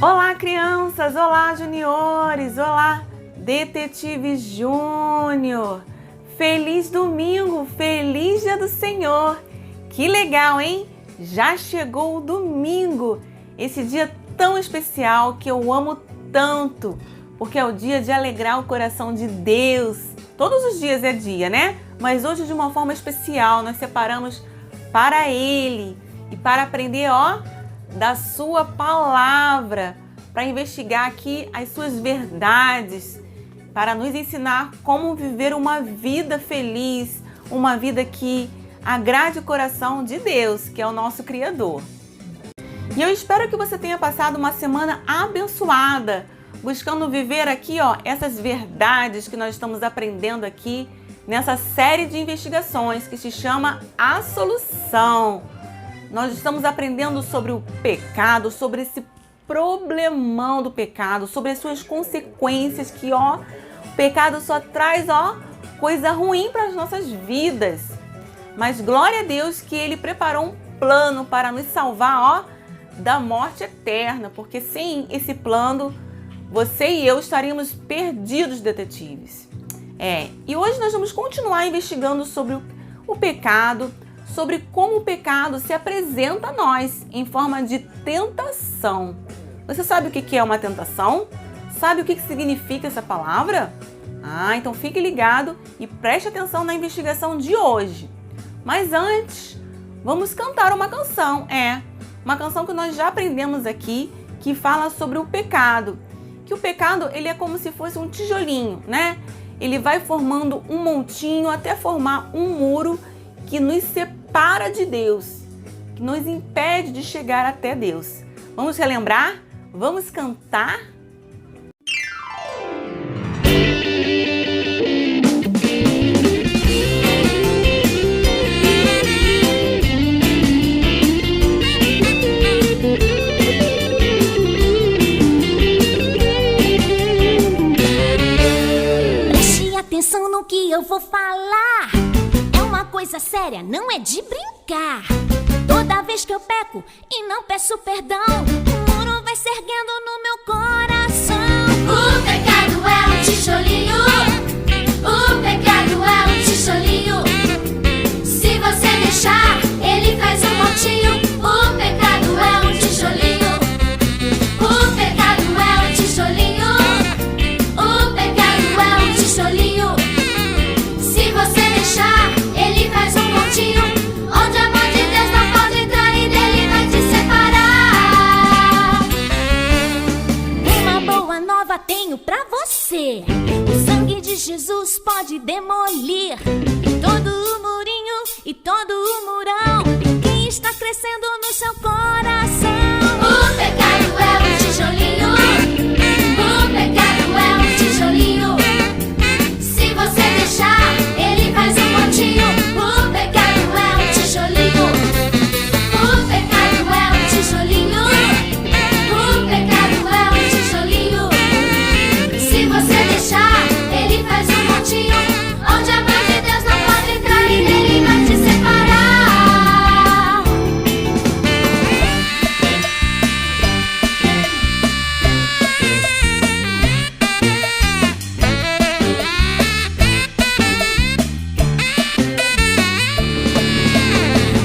Olá, crianças! Olá, juniores! Olá, Detetive Júnior! Feliz domingo! Feliz Dia do Senhor! Que legal, hein? Já chegou o domingo! Esse dia tão especial que eu amo tanto, porque é o dia de alegrar o coração de Deus. Todos os dias é dia, né? Mas hoje, de uma forma especial, nós separamos para Ele e para aprender, da sua palavra, para investigar aqui as suas verdades, para nos ensinar como viver uma vida feliz, uma vida que agrade o coração de Deus, que é o nosso Criador. E eu espero que você tenha passado uma semana abençoada, buscando viver aqui, essas verdades que nós estamos aprendendo aqui nessa série de investigações que se chama A Solução. Nós estamos aprendendo sobre o pecado, sobre esse problemão do pecado, sobre as suas consequências, que o pecado só traz coisa ruim para as nossas vidas. Mas glória a Deus que Ele preparou um plano para nos salvar da morte eterna, porque sem esse plano, você e eu estaríamos perdidos, detetives. E hoje nós vamos continuar investigando sobre o pecado, sobre como o pecado se apresenta a nós em forma de tentação. Você sabe o que é uma tentação? Sabe o que significa essa palavra? Então fique ligado e preste atenção na investigação de hoje. Mas antes, vamos cantar uma canção. Uma canção que nós já aprendemos aqui, que fala sobre o pecado. Que o pecado, ele é como se fosse um tijolinho, né? Ele vai formando um montinho até formar um muro que nos separa de Deus, que nos impede de chegar até Deus. Vamos relembrar? Vamos cantar? Preste atenção no que eu vou falar. Coisa séria, não é de brincar. Toda vez que eu peco e não peço perdão, o muro vai se erguendo no meu coração. O pecado é um tijolinho. O pecado é um tijolinho. Se você deixar, ele faz um montinho. O pecado é um tijolinho. O pecado é um tijolinho. O pecado é um tijolinho. Se você deixar, ele faz um montinho, onde a mão de Deus não pode entrar e dele vai te separar. Uma boa nova tenho pra você. O sangue de Jesus pode demolir todo o murinho e todo o murão que está crescendo no seu coração. O pecado é um tijolinho. O pecado é um tijolinho. Se você deixar, ele faz um montinho. O pecado é um tijolinho. O pecado é um tijolinho. O pecado é um tijolinho. Se você deixar, ele faz um montinho, onde a mão de Deus não pode entrar e dele vai te separar.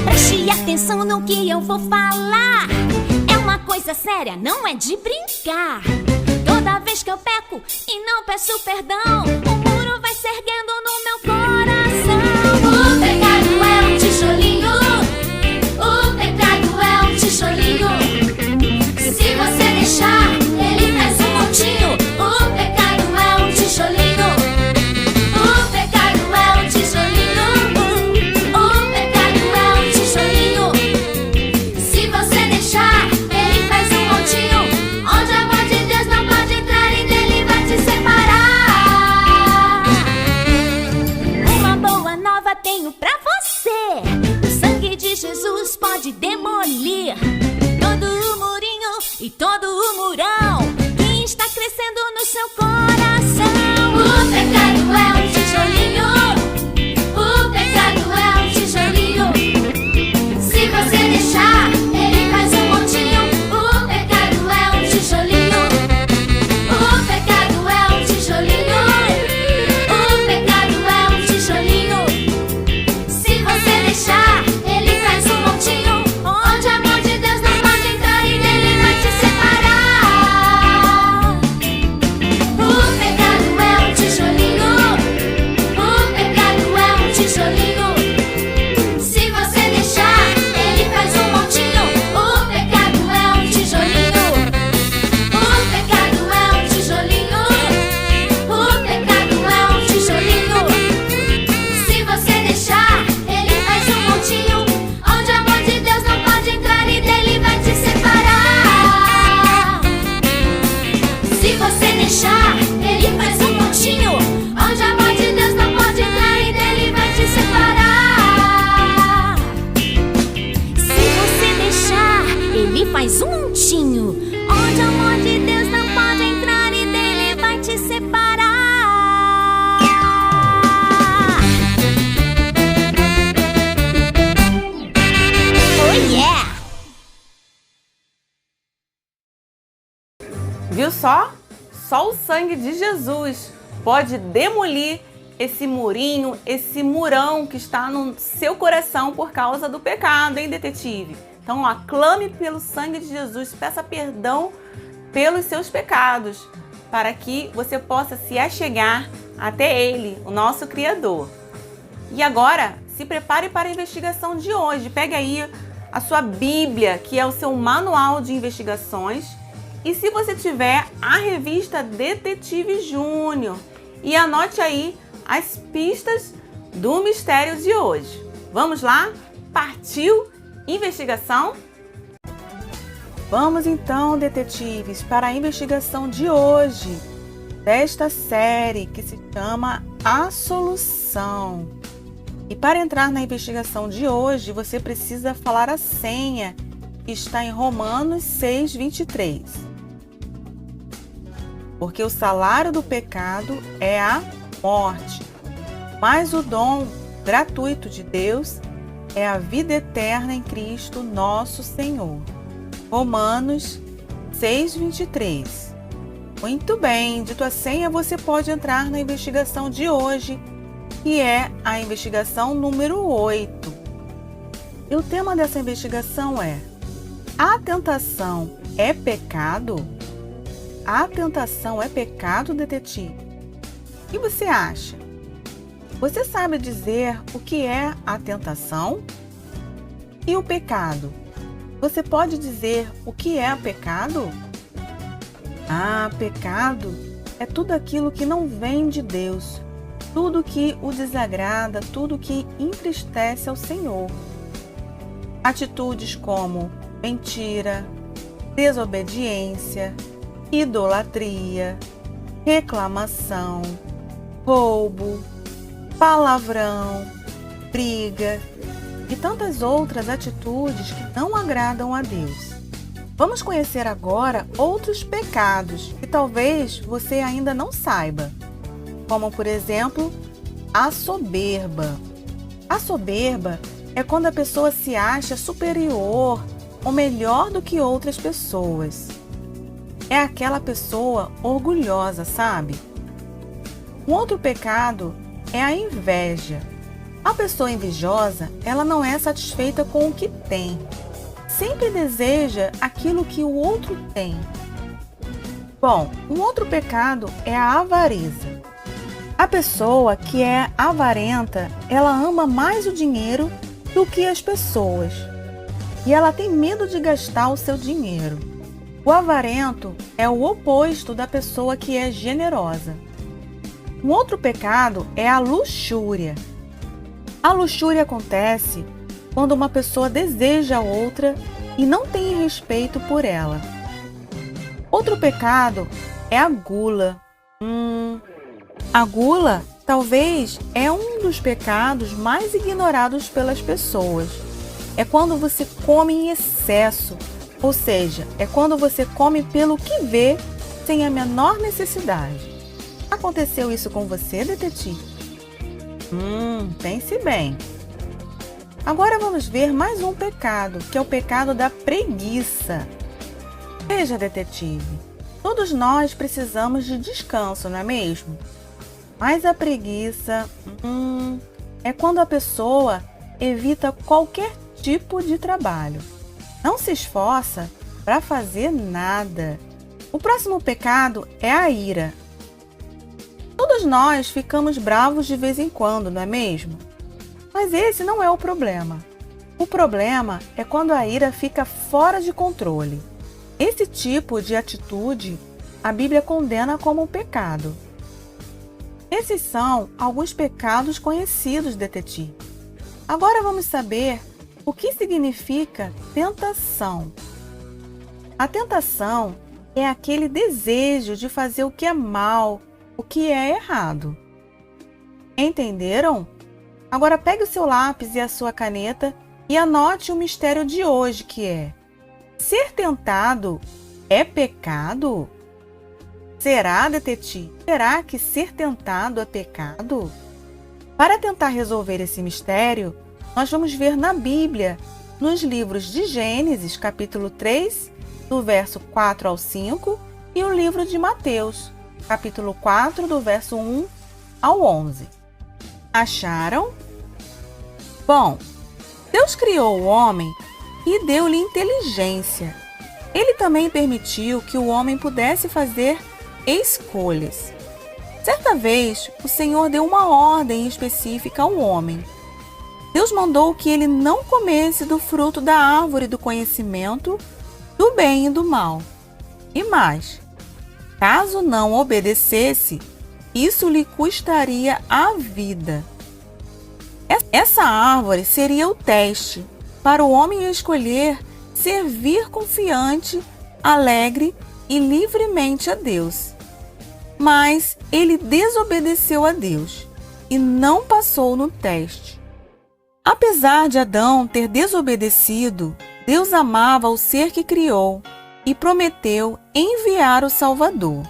Preste atenção no que eu vou falar. É uma coisa séria, não é de brincar. Toda vez que eu peco e não peço perdão, o muro vai se erguendo no meu coração. O pecado é um tijolinho. O pecado é um tijolinho. Se você deixar, ele faz um montinho. O pecado é um tijolinho. O pecado é um tijolinho. O pecado é um tijolinho. Se você deixar, ele faz um montinho, onde a mão de Deus não pode entrar e dele vai te separar. juntinho, onde o amor de Deus não pode entrar e dele vai te separar. Oh yeah! Viu só? Só o sangue de Jesus pode demolir esse murinho, esse murão que está no seu coração por causa do pecado, hein, detetive? Então, ó, clame pelo sangue de Jesus, peça perdão pelos seus pecados, para que você possa se achegar até Ele, o nosso Criador. E agora, se prepare para a investigação de hoje. Pegue aí a sua Bíblia, que é o seu manual de investigações, e se você tiver a revista Detetive Júnior, e anote aí as pistas do mistério de hoje. Vamos lá? Partiu investigação? Vamos então, detetives, para a investigação de hoje, desta série que se chama A Solução. E para entrar na investigação de hoje, você precisa falar a senha que está em Romanos 6:23. Porque o salário do pecado é a morte, mas o dom gratuito de Deus é a vida eterna em Cristo nosso Senhor. Romanos 6:23. Muito bem, dito a senha, você pode entrar na investigação de hoje, que é a investigação número 8. E o tema dessa investigação é: a tentação é pecado? A tentação é pecado, detetive? O que você acha? Você sabe dizer o que é a tentação? E o pecado? Você pode dizer o que é o pecado? Ah, pecado é tudo aquilo que não vem de Deus, tudo que o desagrada, tudo que entristece ao Senhor. Atitudes como mentira, desobediência, idolatria, reclamação, roubo, palavrão, briga e tantas outras atitudes que não agradam a Deus. Vamos conhecer agora outros pecados que talvez você ainda não saiba, como por exemplo, a soberba. A soberba é quando a pessoa se acha superior ou melhor do que outras pessoas. É aquela pessoa orgulhosa, sabe? Um outro pecado é a inveja. A pessoa invejosa, ela não é satisfeita com o que tem. Sempre deseja aquilo que o outro tem. Bom, um outro pecado é a avareza. A pessoa que é avarenta, ela ama mais o dinheiro do que as pessoas. E ela tem medo de gastar o seu dinheiro. O avarento é o oposto da pessoa que é generosa. Um outro pecado é a luxúria. A luxúria acontece quando uma pessoa deseja outra e não tem respeito por ela. Outro pecado é a gula. A gula talvez é um dos pecados mais ignorados pelas pessoas. É quando você come em excesso, ou seja, é quando você come pelo que vê, sem a menor necessidade. Aconteceu isso com você, detetive? Pense bem. Agora vamos ver mais um pecado, que é o pecado da preguiça. Veja, detetive, todos nós precisamos de descanso, não é mesmo? Mas a preguiça é quando a pessoa evita qualquer tipo de trabalho. Não se esforça para fazer nada. O próximo pecado é a ira. Todos nós ficamos bravos de vez em quando, não é mesmo? Mas esse não é o problema. O problema é quando a ira fica fora de controle. Esse tipo de atitude a Bíblia condena como um pecado. Esses são alguns pecados conhecidos, detetive. Agora vamos saber o que significa tentação. A tentação é aquele desejo de fazer o que é mal, o que é errado. Entenderam? Agora pegue o seu lápis e a sua caneta e anote o mistério de hoje, que é: Ser tentado é pecado? Será, detetive? Será que ser tentado é pecado? Para tentar resolver esse mistério, nós vamos ver na Bíblia, nos livros de Gênesis, capítulo 3, do verso 4 ao 5, e o livro de Mateus, capítulo 4, do verso 1 ao 11. Acharam? Bom, Deus criou o homem e deu-lhe inteligência. Ele também permitiu que o homem pudesse fazer escolhas. Certa vez, o Senhor deu uma ordem específica ao homem. Deus mandou que ele não comesse do fruto da árvore do conhecimento do bem e do mal. E mais, caso não obedecesse, isso lhe custaria a vida. Essa árvore seria o teste para o homem escolher servir confiante, alegre e livremente a Deus. Mas ele desobedeceu a Deus e não passou no teste. Apesar de Adão ter desobedecido, Deus amava o ser que criou e prometeu enviar o Salvador.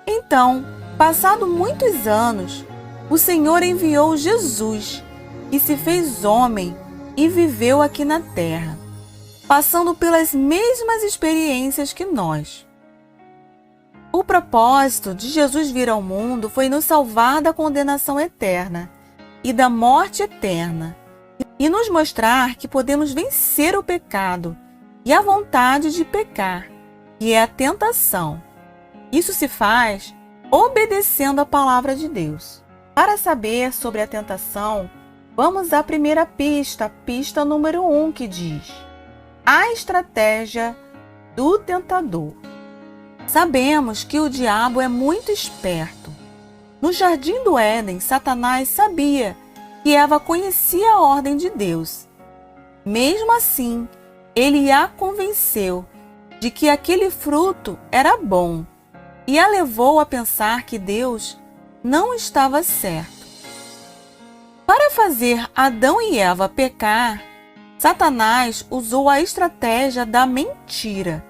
Então, passado muitos anos, o Senhor enviou Jesus, que se fez homem e viveu aqui na terra, passando pelas mesmas experiências que nós. O propósito de Jesus vir ao mundo foi nos salvar da condenação eterna e da morte eterna, e nos mostrar que podemos vencer o pecado e a vontade de pecar, que é a tentação. Isso se faz obedecendo a palavra de Deus. Para saber sobre a tentação, vamos à primeira pista, pista número 1, que diz: a estratégia do tentador. Sabemos que o diabo é muito esperto. No jardim do Éden, Satanás sabia que Eva conhecia a ordem de Deus. Mesmo assim, ele a convenceu de que aquele fruto era bom e a levou a pensar que Deus não estava certo. Para fazer Adão e Eva pecar, Satanás usou a estratégia da mentira.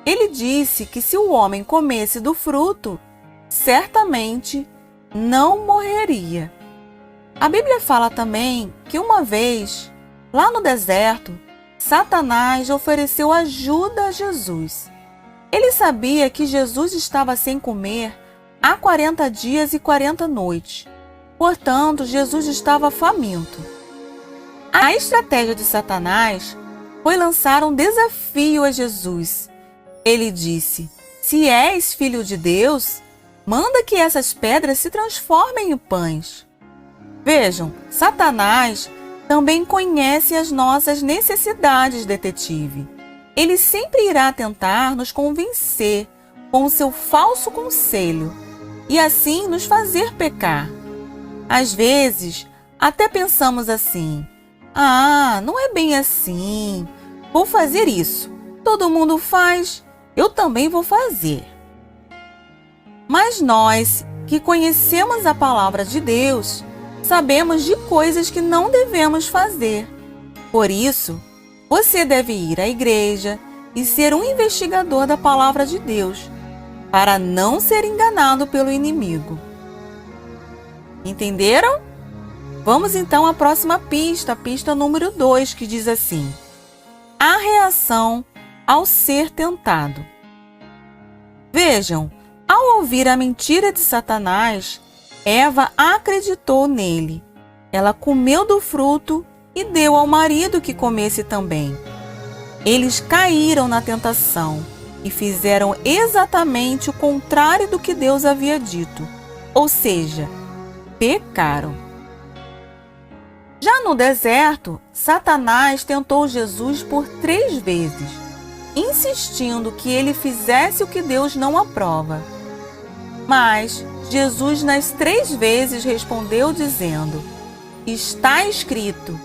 Ele disse que se o homem comesse do fruto, certamente não morreria. A Bíblia fala também que uma vez, lá no deserto, Satanás ofereceu ajuda a Jesus. Ele sabia que Jesus estava sem comer há 40 dias e 40 noites. Portanto, Jesus estava faminto. A estratégia de Satanás foi lançar um desafio a Jesus. Ele disse: se és filho de Deus, manda que essas pedras se transformem em pães. Vejam, Satanás também conhece as nossas necessidades, detetive. Ele sempre irá tentar nos convencer com o seu falso conselho e assim nos fazer pecar. Às vezes, até pensamos assim: ah, não é bem assim. Vou fazer isso. Todo mundo faz, eu também vou fazer. Mas nós, que conhecemos a palavra de Deus, sabemos de coisas que não devemos fazer. Por isso, você deve ir à igreja e ser um investigador da palavra de Deus, para não ser enganado pelo inimigo. Entenderam? Vamos então à próxima pista, pista número 2, que diz assim: a reação ao ser tentado. Vejam, ao ouvir a mentira de Satanás, Eva acreditou nele. Ela comeu do fruto e deu ao marido que comesse também. Eles caíram na tentação e fizeram exatamente o contrário do que Deus havia dito, ou seja, pecaram. Já no deserto, Satanás tentou Jesus por 3 vezes, insistindo que ele fizesse o que Deus não aprova. Mas Jesus nas 3 vezes respondeu dizendo: está escrito.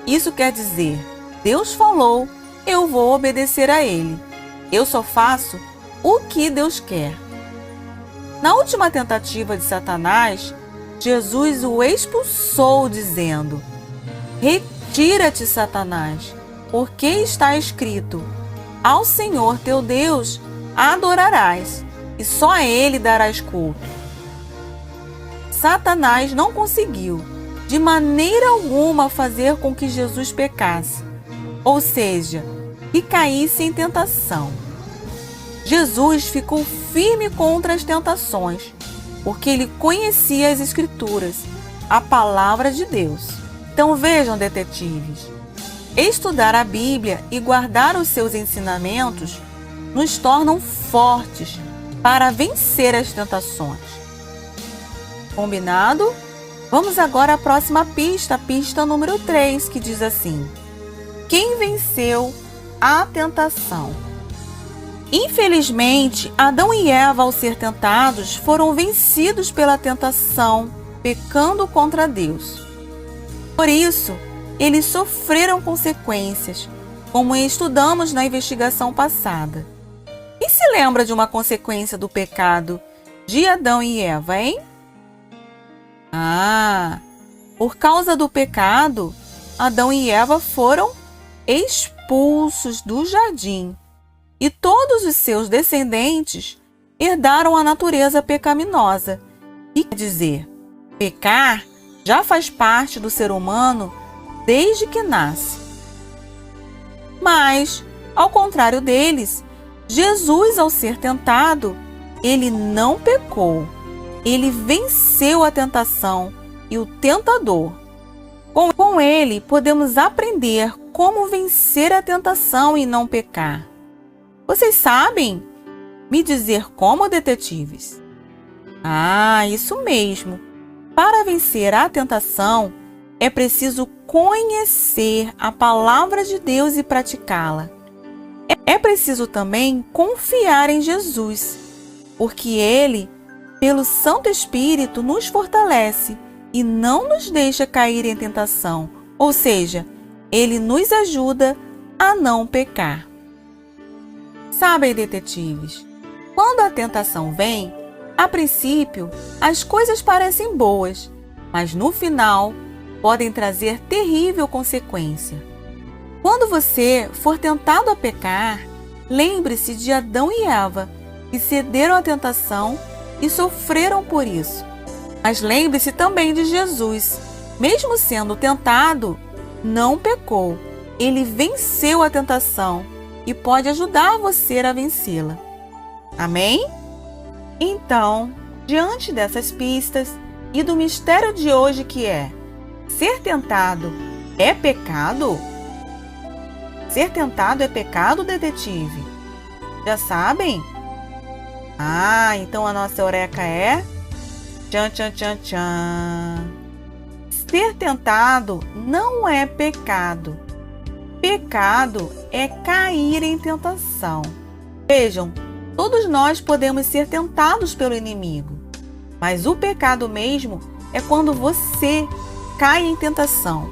Isso quer dizer, Deus falou, eu vou obedecer a ele. Eu só faço o que Deus quer. Na última tentativa de Satanás, Jesus o expulsou dizendo: retira-te, Satanás, porque está escrito, Ao Senhor teu Deus adorarás, e só a Ele darás culto. Satanás não conseguiu, de maneira alguma, fazer com que Jesus pecasse, ou seja, que caísse em tentação. Jesus ficou firme contra as tentações, porque ele conhecia as Escrituras, a palavra de Deus. Então vejam, detetives, estudar a Bíblia e guardar os seus ensinamentos nos tornam fortes para vencer as tentações. Combinado? Vamos agora à próxima pista, a pista número 3, que diz assim: quem venceu a tentação? Infelizmente, Adão e Eva, ao ser tentados, foram vencidos pela tentação, pecando contra Deus. Por isso, eles sofreram consequências, como estudamos na investigação passada. Quem se lembra de uma consequência do pecado de Adão e Eva, hein? Por causa do pecado, Adão e Eva foram expulsos do jardim e todos os seus descendentes herdaram a natureza pecaminosa. E quer dizer, pecar já faz parte do ser humano desde que nasce. Mas, ao contrário deles, Jesus, ao ser tentado, ele não pecou. Ele venceu a tentação e o tentador. Com ele, podemos aprender como vencer a tentação e não pecar. Vocês sabem me dizer como, detetives? Isso mesmo. Para vencer a tentação, é preciso conhecer a palavra de Deus e praticá-la. É preciso também confiar em Jesus, porque Ele, pelo Santo Espírito, nos fortalece e não nos deixa cair em tentação, ou seja, Ele nos ajuda a não pecar. Sabem, detetives, quando a tentação vem, a princípio, as coisas parecem boas, mas no final podem trazer terrível consequência. Quando você for tentado a pecar, lembre-se de Adão e Eva, que cederam à tentação e sofreram por isso. Mas lembre-se também de Jesus. Mesmo sendo tentado, não pecou. Ele venceu a tentação e pode ajudar você a vencê-la. Amém? Então, diante dessas pistas e do mistério de hoje, que é: ser tentado é pecado? Ser tentado é pecado, detetive? Já sabem? Então a nossa eureka é: tchan, tchan, tchan, tchan. Ser tentado não é pecado. Pecado é cair em tentação. Vejam, todos nós podemos ser tentados pelo inimigo, mas o pecado mesmo é quando você cai em tentação.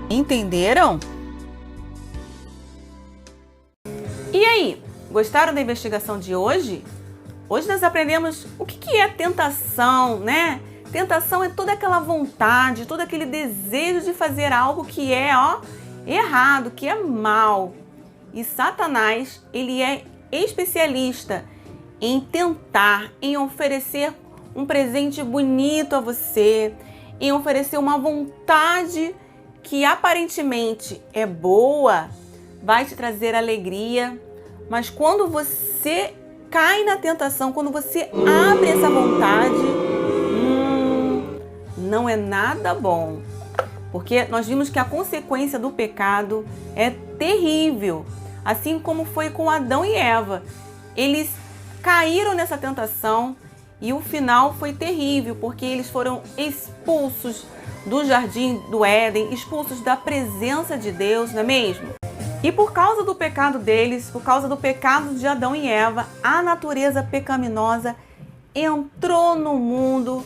Entenderam? E aí, gostaram da investigação de hoje? Hoje nós aprendemos o que é tentação, né? Tentação é toda aquela vontade, todo aquele desejo de fazer algo que é errado, que é mal. E Satanás, ele é especialista em tentar, em oferecer um presente bonito a você, em oferecer uma vontade que aparentemente é boa, vai te trazer alegria, mas quando você cai na tentação, quando você abre essa vontade, não é nada bom. Porque nós vimos que a consequência do pecado é terrível. Assim como foi com Adão e Eva. Eles caíram nessa tentação e o final foi terrível, porque eles foram expulsos do jardim do Éden, expulsos da presença de Deus, não é mesmo? E por causa do pecado deles, por causa do pecado de Adão e Eva, a natureza pecaminosa entrou no mundo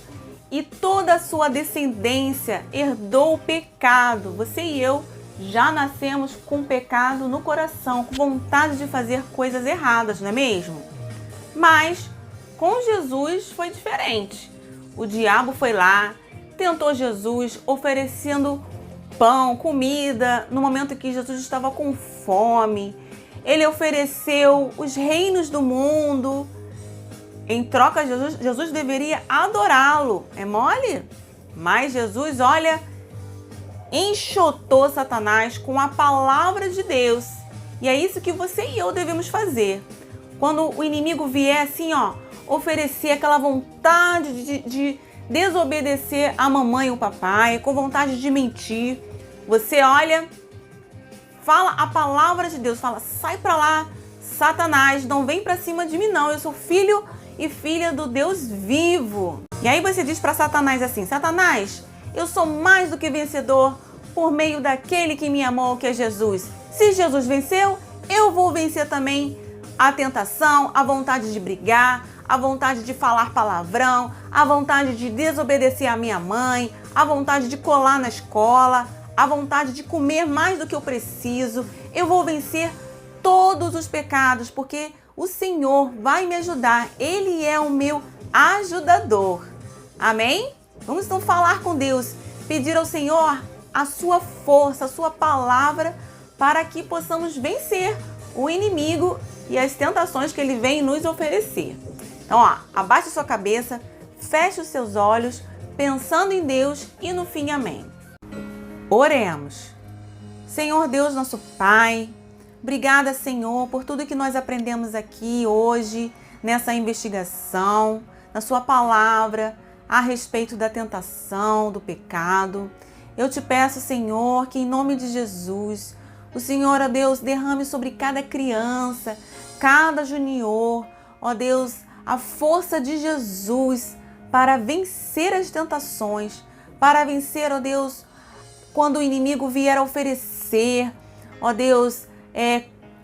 e toda a sua descendência herdou o pecado. Você e eu já nascemos com pecado no coração, com vontade de fazer coisas erradas, não é mesmo? Mas com Jesus foi diferente. O diabo foi lá, tentou Jesus, oferecendo pão, comida, no momento que Jesus estava com fome. Ele ofereceu os reinos do mundo. Em troca, Jesus deveria adorá-lo. É mole? Mas Jesus, olha, enxotou Satanás com a palavra de Deus. E é isso que você e eu devemos fazer. Quando o inimigo vier assim, oferecer aquela vontade de desobedecer a mamãe e o papai, com vontade de mentir, você olha, fala a palavra de Deus, fala: sai pra lá, Satanás, não vem pra cima de mim não, eu sou filho e filha do Deus vivo. E aí você diz pra Satanás assim: Satanás, eu sou mais do que vencedor por meio daquele que me amou, que é Jesus. Se Jesus venceu, eu vou vencer também a tentação, a vontade de brigar, a vontade de falar palavrão, a vontade de desobedecer a minha mãe, a vontade de colar na escola, a vontade de comer mais do que eu preciso. Eu vou vencer todos os pecados, porque o Senhor vai me ajudar. Ele é o meu ajudador. Amém? Vamos então falar com Deus, pedir ao Senhor a sua força, a sua palavra, para que possamos vencer o inimigo e as tentações que ele vem nos oferecer. Então, abaixe sua cabeça, feche os seus olhos, pensando em Deus e no fim, amém. Oremos. Senhor Deus, nosso Pai, obrigada, Senhor, por tudo que nós aprendemos aqui hoje, nessa investigação, na sua palavra, a respeito da tentação, do pecado. Eu te peço, Senhor, que em nome de Jesus, o Senhor, ó Deus, derrame sobre cada criança, cada junior, ó Deus, a força de Jesus para vencer as tentações, para vencer, ó Deus, quando o inimigo vier a oferecer, ó Deus,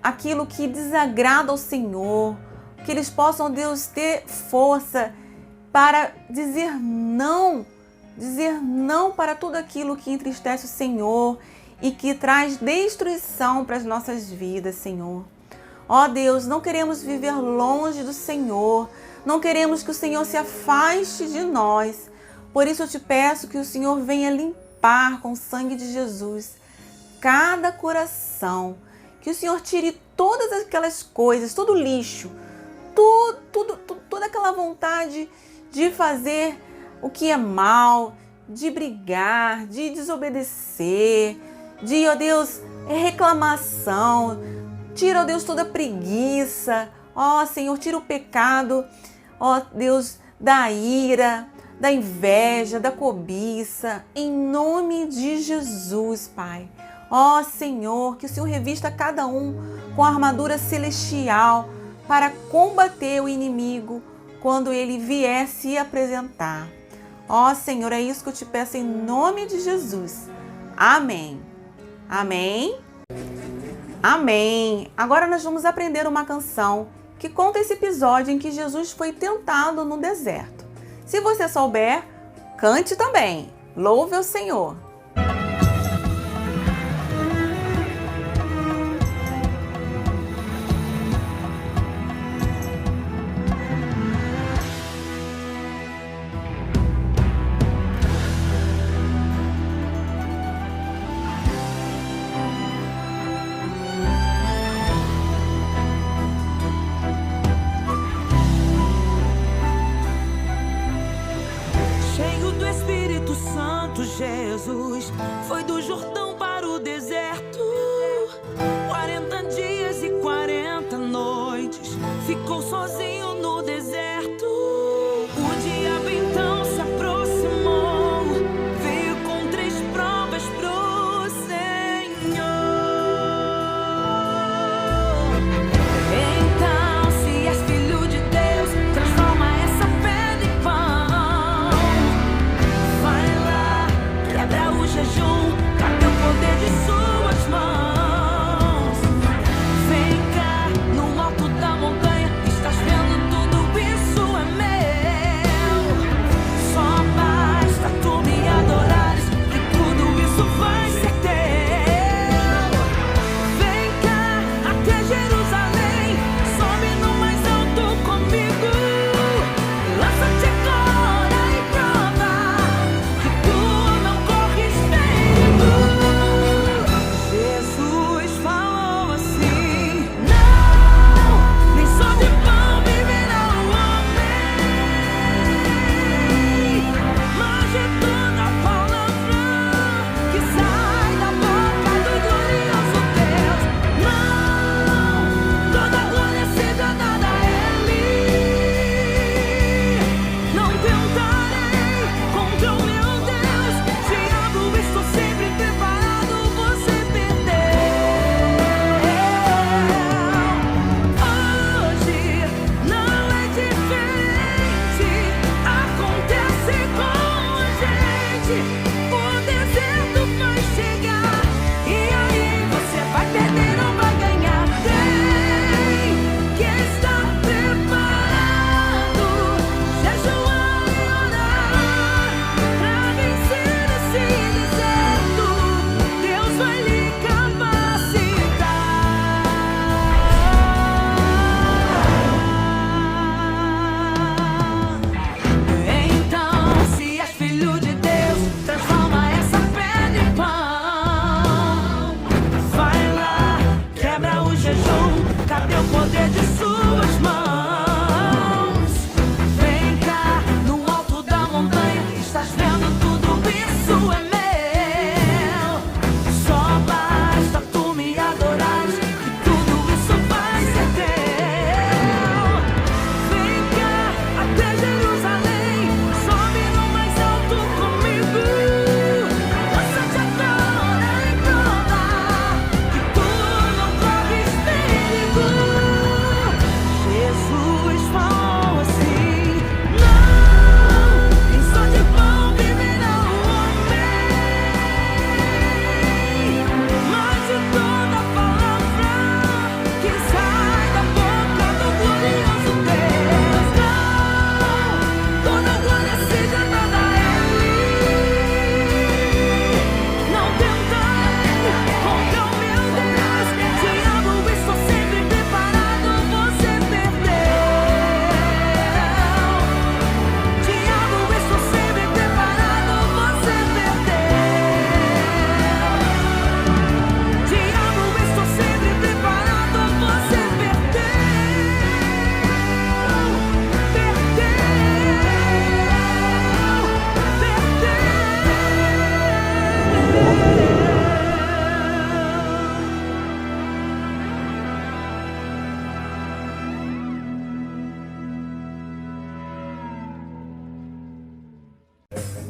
aquilo que desagrada ao Senhor, que eles possam, ó Deus, ter força para dizer não para tudo aquilo que entristece o Senhor e que traz destruição para as nossas vidas, Senhor. Ó Deus, não queremos viver longe do Senhor, não queremos que o Senhor se afaste de nós. Por isso eu te peço que o Senhor venha limpar com o sangue de Jesus cada coração, que o Senhor tire todas aquelas coisas, todo lixo, toda aquela vontade de fazer o que é mal, de brigar, de desobedecer, de, ó Deus, reclamação. Tira, ó Deus, toda preguiça. Ó Senhor, tira o pecado, ó Deus, da ira, da inveja, da cobiça. Em nome de Jesus, Pai. Ó Senhor, que o Senhor revista cada um com a armadura celestial para combater o inimigo quando ele vier se apresentar. Ó Senhor, é isso que eu te peço em nome de Jesus. Amém. Amém. Amém. Agora nós vamos aprender uma canção que conta esse episódio em que Jesus foi tentado no deserto. Se você souber, cante também. Louve ao Senhor. Cheio do Espírito Santo, Jesus,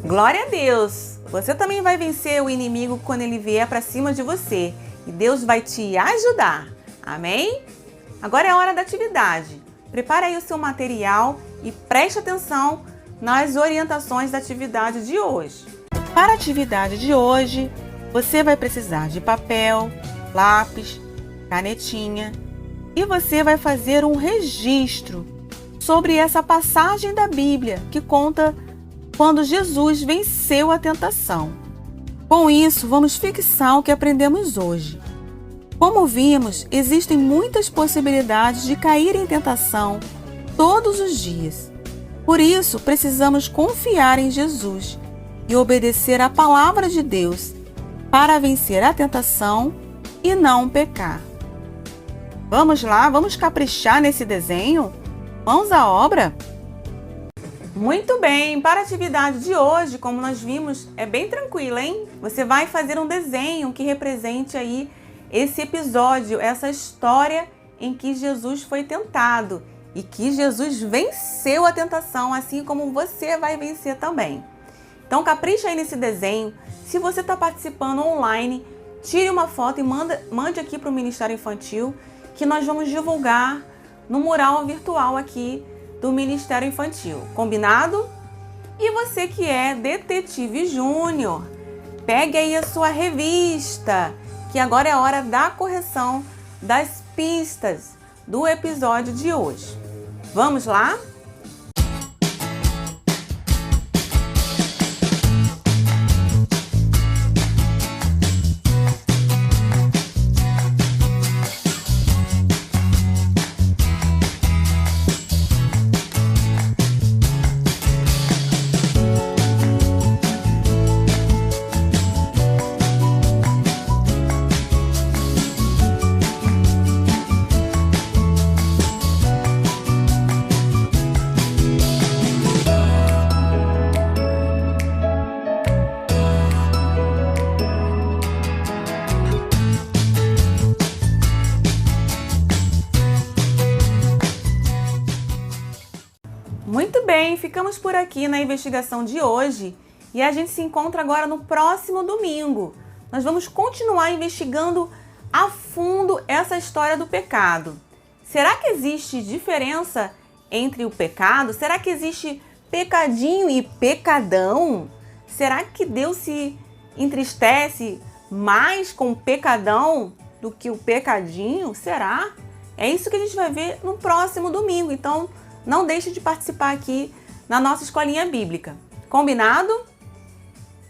Glória a Deus! Você também vai vencer o inimigo quando ele vier para cima de você. E Deus vai te ajudar. Amém? Agora é a hora da atividade. Prepara aí o seu material e preste atenção nas orientações da atividade de hoje. Para a atividade de hoje, você vai precisar de papel, lápis, canetinha e você vai fazer um registro sobre essa passagem da Bíblia que conta quando Jesus venceu a tentação. Com isso, vamos fixar o que aprendemos hoje. Como vimos, existem muitas possibilidades de cair em tentação todos os dias. Por isso, precisamos confiar em Jesus e obedecer à palavra de Deus para vencer a tentação e não pecar. Vamos lá, vamos caprichar nesse desenho? Mãos à obra? Muito bem, para a atividade de hoje, como nós vimos, é bem tranquila, hein? Você vai fazer um desenho que represente aí esse episódio, essa história em que Jesus foi tentado e que Jesus venceu a tentação, assim como você vai vencer também. Então capricha aí nesse desenho. Se você está participando online, tire uma foto e mande aqui para o Ministério Infantil, que nós vamos divulgar no mural virtual aqui do Ministério Infantil. Combinado? E você que é Detetive Júnior, pegue aí a sua revista, que agora é a hora da correção das pistas do episódio de hoje. Vamos lá? Muito bem, ficamos por aqui na investigação de hoje e a gente se encontra agora no próximo domingo. Nós vamos continuar investigando a fundo essa história do pecado. Será que existe diferença entre o pecado? Será que existe pecadinho e pecadão? Será que Deus se entristece mais com o pecadão do que o pecadinho? Será? É isso que a gente vai ver no próximo domingo. Então, não deixe de participar aqui na nossa escolinha bíblica. Combinado?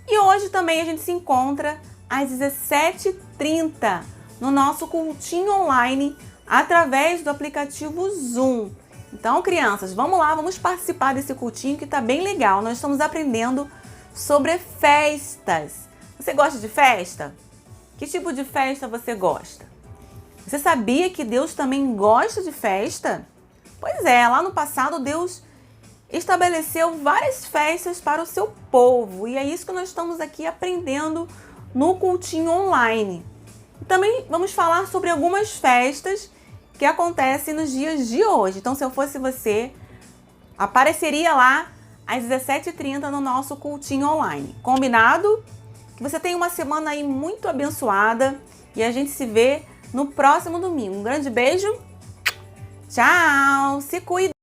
E hoje também a gente se encontra às 17h30 no nosso cultinho online através do aplicativo Zoom. Então, crianças, vamos lá, vamos participar desse cultinho que está bem legal. Nós estamos aprendendo sobre festas. Você gosta de festa? Que tipo de festa você gosta? Você sabia que Deus também gosta de festa? Pois é, lá no passado Deus estabeleceu várias festas para o seu povo e é isso que nós estamos aqui aprendendo no cultinho online. Também vamos falar sobre algumas festas que acontecem nos dias de hoje. Então, se eu fosse você, apareceria lá às 17h30 no nosso cultinho online. Combinado? Que você tenha uma semana aí muito abençoada e a gente se vê no próximo domingo. Um grande beijo. Tchau! Se cuida!